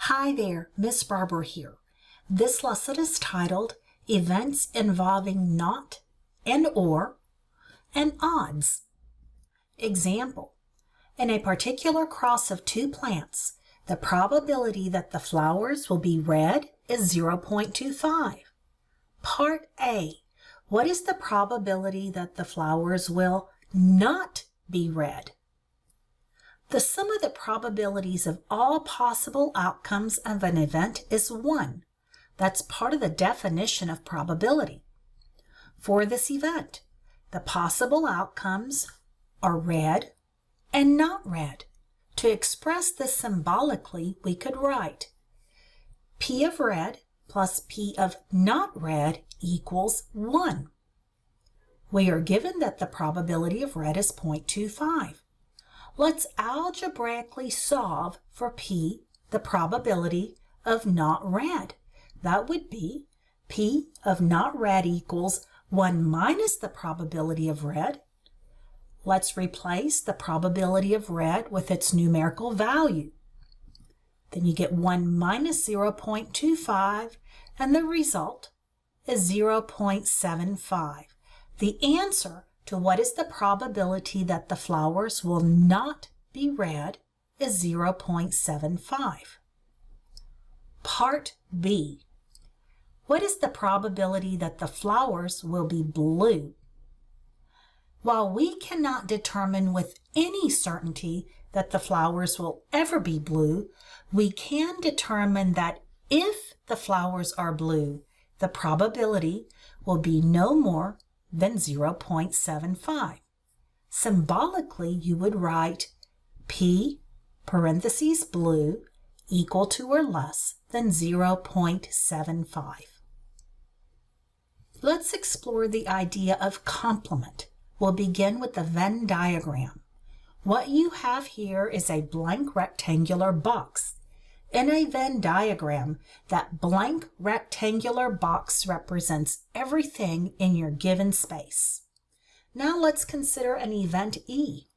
Hi there, Miss Barber here. This lesson is titled Events Involving Not and Or and Odds. Example: in a particular cross of two plants, the probability that the flowers will be red is 0.25. Part A. What is the probability that the flowers will not be red? The sum of the probabilities of all possible outcomes of an event is 1. That's part of the definition of probability. For this event, the possible outcomes are red and not red. To express this symbolically, we could write P of red plus P of not red equals 1. We are given that the probability of red is 0.25. Let's algebraically solve for P, the probability of not red. That would be P of not red equals 1 minus the probability of red. Let's replace the probability of red with its numerical value. Then you get 1 minus 0.25, and the result is 0.75. The answer to what is the probability that the flowers will not be red is 0.75. Part B. What is the probability that the flowers will be blue? While we cannot determine with any certainty that the flowers will ever be blue, we can determine that if the flowers are blue, the probability will be no more than 0.75. Symbolically, you would write P parentheses blue equal to or less than 0.75. Let's explore the idea of complement. We'll begin with the Venn diagram. What you have here is a blank rectangular box. In a Venn diagram, that blank rectangular box represents everything in your given space. Now let's consider an event E.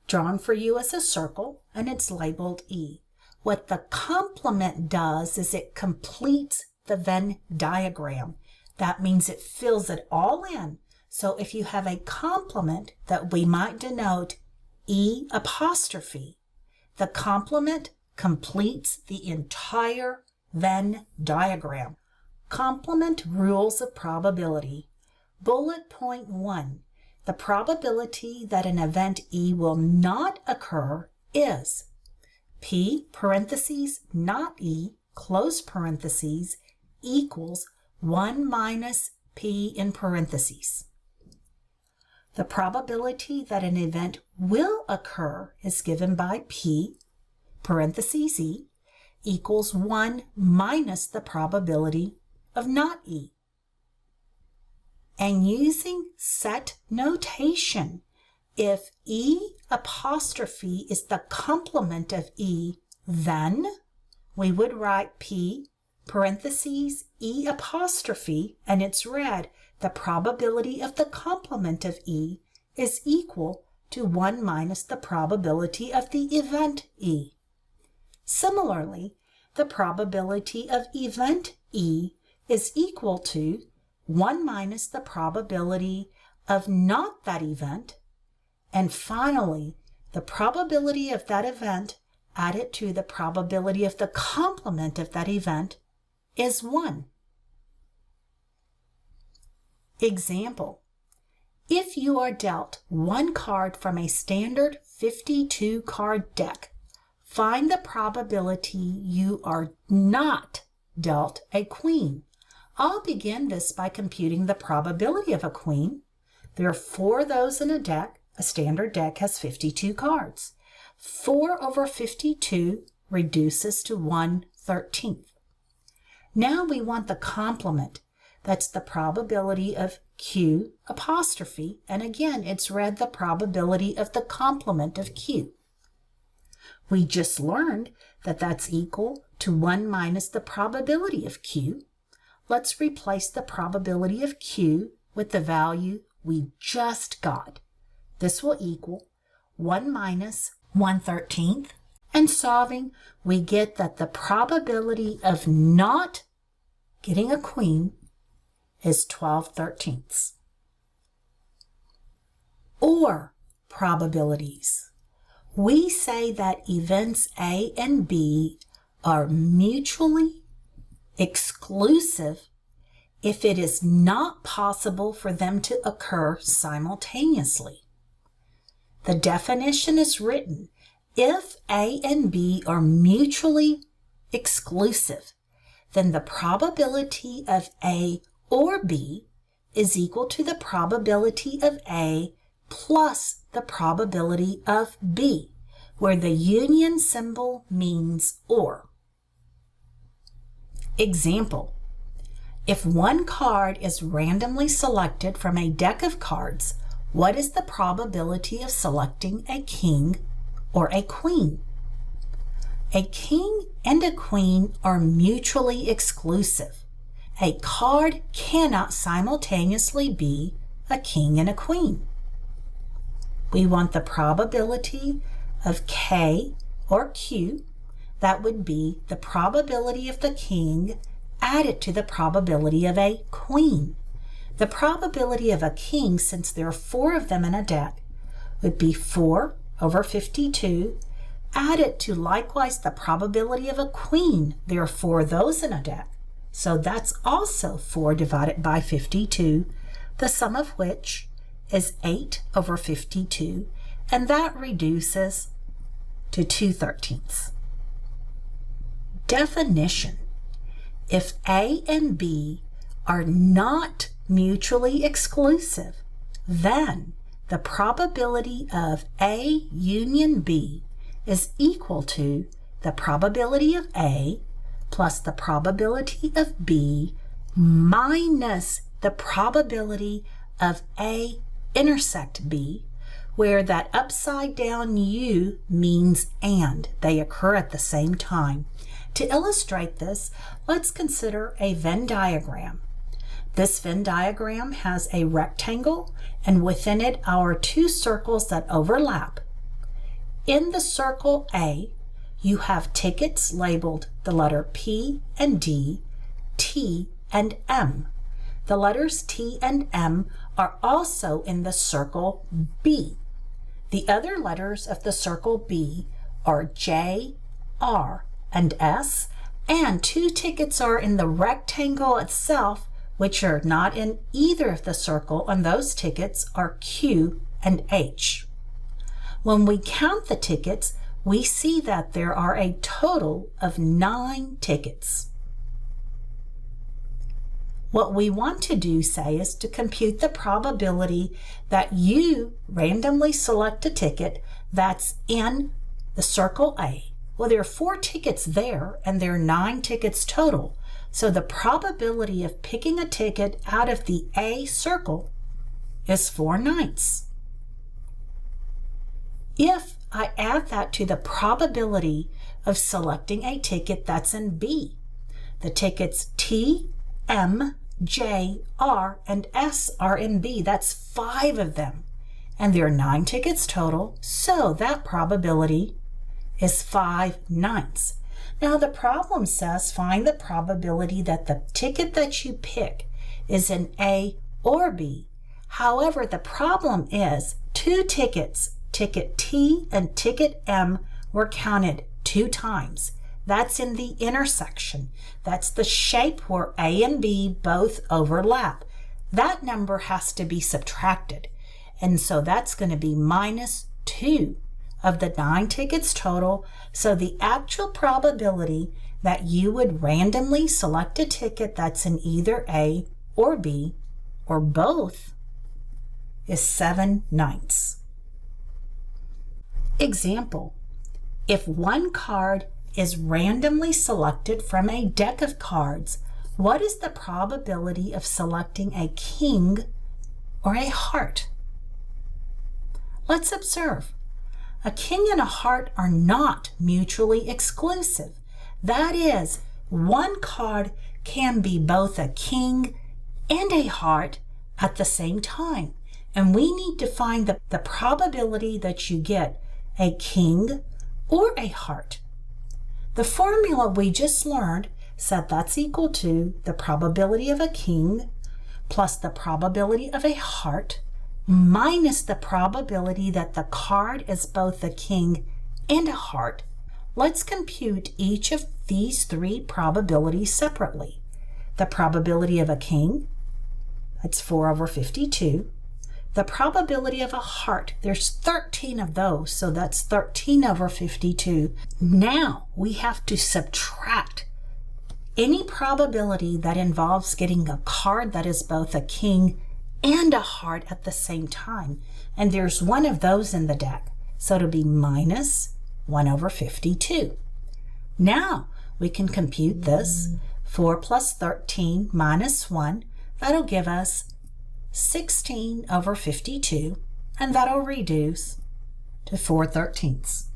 Drawn for you as a circle, and it's labeled E. What the complement does is it completes the Venn diagram. That means it fills it all in. So if you have a complement that we might denote E apostrophe, the complement completes the entire Venn diagram. Complement rules of probability. Bullet point 1. The probability that an event E will not occur is P parentheses not E close parentheses equals 1 minus P in parentheses. The probability that an event will occur is given by P, parentheses E, equals 1 minus the probability of not E. And using set notation, if E apostrophe is the complement of E, then we would write P, parentheses E apostrophe, and it's red. The probability of the complement of E is equal to 1 minus the probability of the event E. Similarly, the probability of event E is equal to 1 minus the probability of not that event. And finally, the probability of that event added to the probability of the complement of that event is 1. Example: if you are dealt one card from a standard 52 card deck, find the probability you are not dealt a queen. I'll begin this by computing the probability of a queen. There are 4 of those in a deck. A standard deck has 52 cards. 4 over 52 reduces to 1/13. Now we want the complement. That's the probability of Q apostrophe, and again, it's read the probability of the complement of Q. We just learned that that's equal to 1 minus the probability of Q. Let's replace the probability of Q with the value we just got. This will equal 1 minus 1/13 And solving, we get that the probability of not getting a queen is 12/13. Or probabilities. We say that events A and B are mutually exclusive if it is not possible for them to occur simultaneously. The definition is written: if A and B are mutually exclusive, then the probability of A or B is equal to the probability of A plus the probability of B, where the union symbol means or. Example: if one card is randomly selected from a deck of cards, what is the probability of selecting a king or a queen? A king and a queen are mutually exclusive. A card cannot simultaneously be a king and a queen. We want the probability of K or Q. That would be the probability of the king added to the probability of a queen. The probability of a king, since there are 4 of them in a deck, would be 4/52, added to likewise the probability of a queen. There are 4 of those in a deck, so that's also 4 divided by 52, the sum of which is 8/52, and that reduces to 2/13. Definition: if A and B are not mutually exclusive, then the probability of A union B is equal to the probability of A plus the probability of B minus the probability of A intersect B, where that upside down U means and. They occur at the same time. To illustrate this, let's consider a Venn diagram. This Venn diagram has a rectangle, and within it are 2 circles that overlap. In the circle A, you have tickets labeled the letter P and D, T and M. The letters T and M are also in the circle B. The other letters of the circle B are J, R, and S, and 2 tickets are in the rectangle itself, which are not in either of the circle, and those tickets are Q and H. When we count the tickets, we see that there are a total of 9 tickets. What we want to do, say, is to compute the probability that you randomly select a ticket that's in the circle A. Well, there are 4 tickets there, and there are 9 tickets total. So the probability of picking a ticket out of the A circle is 4/9. If I add that to the probability of selecting a ticket that's in B, the tickets T, M, J, R, and S are in B. That's 5 of them. And there are 9 tickets total, so that probability is 5/9. Now the problem says find the probability that the ticket that you pick is in A or B. However, the problem is 2 tickets, ticket T and ticket M, were counted 2 times. That's in the intersection. That's the shape where A and B both overlap. That number has to be subtracted. And so that's going to be -2 of the 9 tickets total. So the actual probability that you would randomly select a ticket that's in either A or B or both is 7/9. Example: if one card is randomly selected from a deck of cards, what is the probability of selecting a king or a heart? Let's observe. A king and a heart are not mutually exclusive. That is, one card can be both a king and a heart at the same time. And we need to find the probability that you get a king or a heart. The formula we just learned said that's equal to the probability of a king plus the probability of a heart minus the probability that the card is both a king and a heart. Let's compute each of these three probabilities separately. The probability of a king, that's 4/52. The probability of a heart, there's 13 of those, so that's 13/52. Now we have to subtract any probability that involves getting a card that is both a king and a heart at the same time. And there's one of those in the deck, so it'll be minus 1/52. Now we can compute this. 4 plus 13 minus 1, that'll give us 16/52, and that'll reduce to 4/13.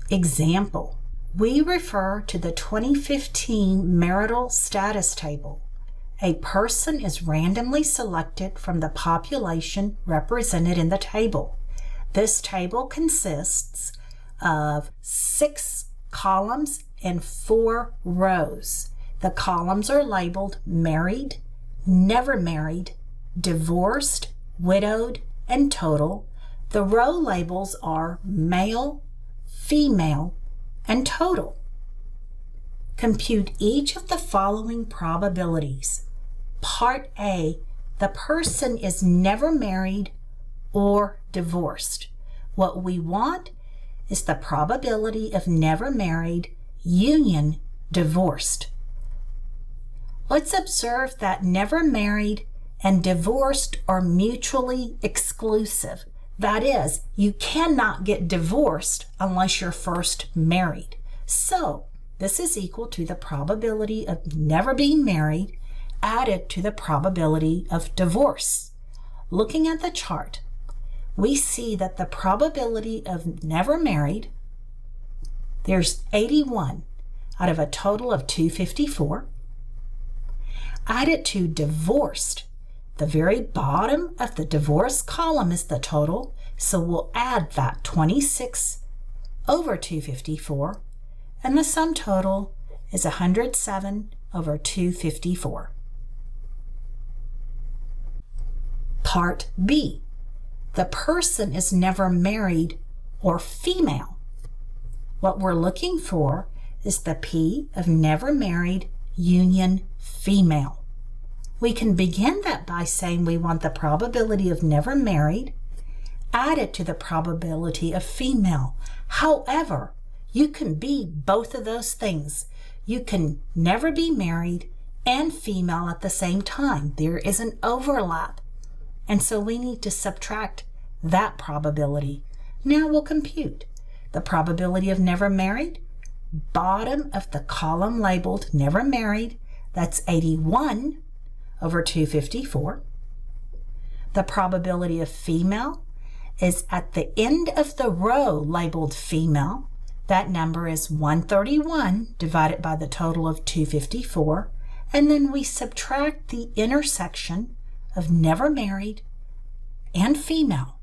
Example, we refer to the 2015 marital status table. A person is randomly selected from the population represented in the table. This table consists of 6 columns and 4 rows. The columns are labeled married, never married, divorced, widowed, and total. The row labels are male, female, and total. Compute each of the following probabilities. Part A, the person is never married or divorced. What we want is the probability of never married, union, divorced. Let's observe that never married and divorced are mutually exclusive. That is, you cannot get divorced unless you're first married. So this is equal to the probability of never being married added to the probability of divorce. Looking at the chart, we see that the probability of never married, there's 81 out of a total of 254. Added to divorced, the very bottom of the divorce column is the total, so we'll add that 26/254, and the sum total is 107/254. Part B, the person is never married or female. What we're looking for is the P of never married, union, female. We can begin that by saying we want the probability of never married added to the probability of female. However, you can be both of those things. You can never be married and female at the same time. There is an overlap. And so we need to subtract that probability. Now we'll compute the probability of never married. Bottom of the column labeled never married, that's 81/254. The probability of female is at the end of the row labeled female. That number is 131 divided by the total of 254. And then we subtract the intersection of never married and female.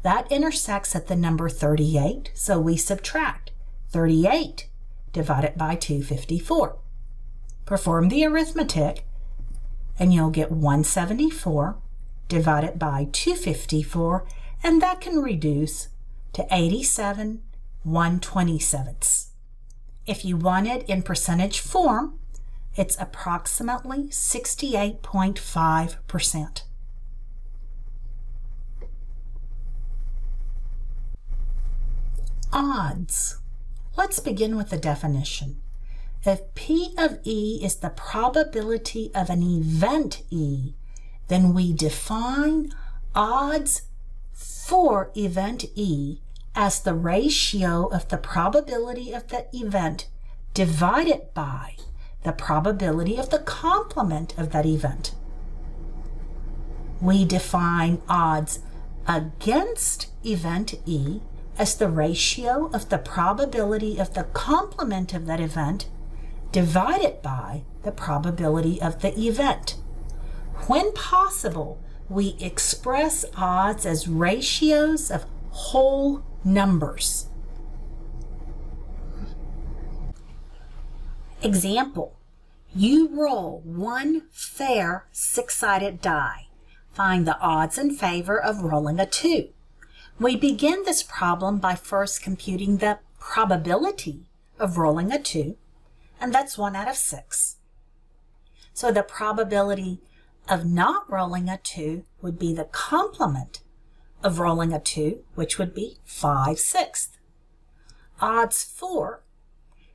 That intersects at the number 38, so we subtract 38 divided by 254. Perform the arithmetic, and you'll get 174 divided by 254, and that can reduce to 87/127. If you want it in percentage form, it's approximately 68.5%. Odds. Let's begin with the definition. If P of E is the probability of an event E, then we define odds for event E as the ratio of the probability of the event divided by the probability of the complement of that event. We define odds against event E as the ratio of the probability of the complement of that event divided by the probability of the event. When possible, we express odds as ratios of whole numbers. Example, you roll one fair six-sided die. Find the odds in favor of rolling a 2. We begin this problem by first computing the probability of rolling a 2, and that's 1 out of 6. So the probability of not rolling a 2 would be the complement of rolling a 2, which would be 5/6. Odds 4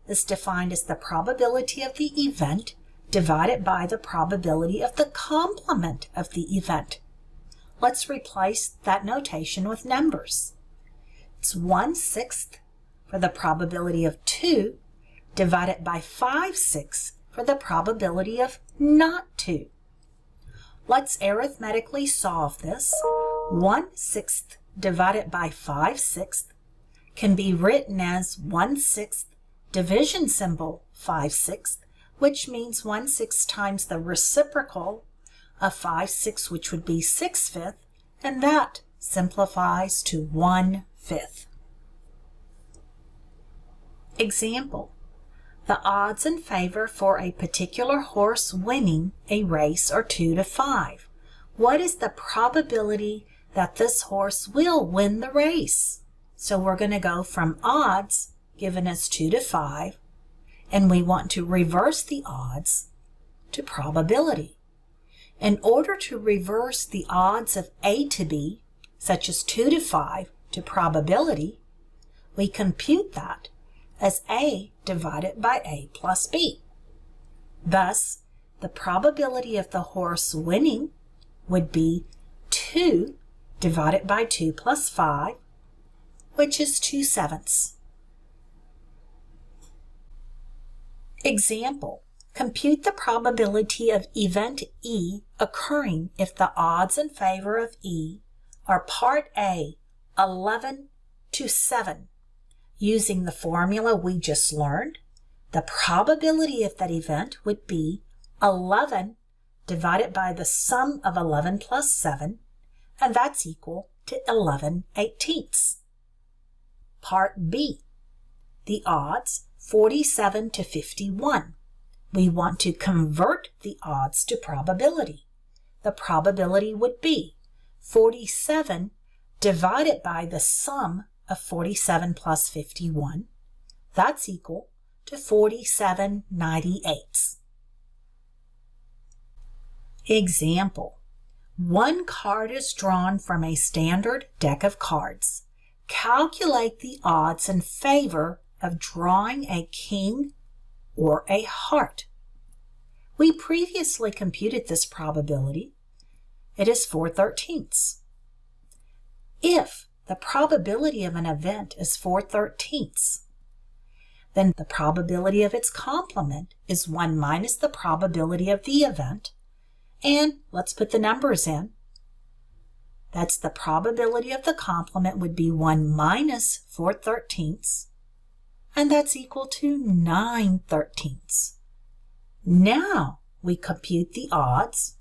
is defined as the probability of the event divided by the probability of the complement of the event. Let's replace that notation with numbers. It's 1/6 for the probability of 2 divided by 5/6 for the probability of not 2. Let's arithmetically solve this. 1/6 divided by 5/6 can be written as 1/6 division symbol 5/6, which means 1/6 times the reciprocal of 5/6, which would be 6/5, and that simplifies to 1/5. Example, the odds in favor for a particular horse winning a race are 2-5. What is the probability that this horse will win the race? So we're going to go from odds given as 2-5, and we want to reverse the odds to probability. In order to reverse the odds of A to B, such as 2-5, to probability, we compute that as A divided by A plus B. Thus, the probability of the horse winning would be 2 divided by 2 plus 5, which is 2/7. Example, compute the probability of event E occurring if the odds in favor of E are part A 11-7. Using the formula we just learned, the probability of that event would be 11 divided by the sum of 11 plus 7, and that's equal to 11/18. Part B, the odds 47-51. We want to convert the odds to probability. The probability would be 47 divided by the sum of 47 plus 51. That's equal to 47/98. Example, one card is drawn from a standard deck of cards. Calculate the odds in favor of drawing a king or a heart. We previously computed this probability. It is 4/13. If the probability of an event is 4/13, then the probability of its complement is 1 minus the probability of the event, and let's put the numbers in. That's the probability of the complement would be 1 minus 4/13, and that's equal to 9/13. Now we compute the odds,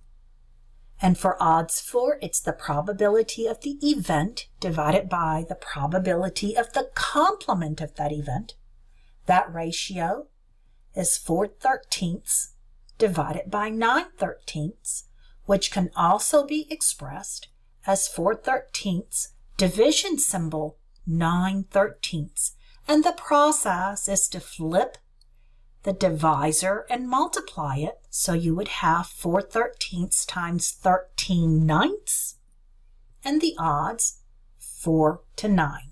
and for odds 4, it's the probability of the event divided by the probability of the complement of that event. That ratio is 4/13 divided by 9/13, which can also be expressed as 4/13 division symbol 9/13. And the process is to flip the divisor and multiply it. So you would have 4/13 times 13/9, and the odds 4-9.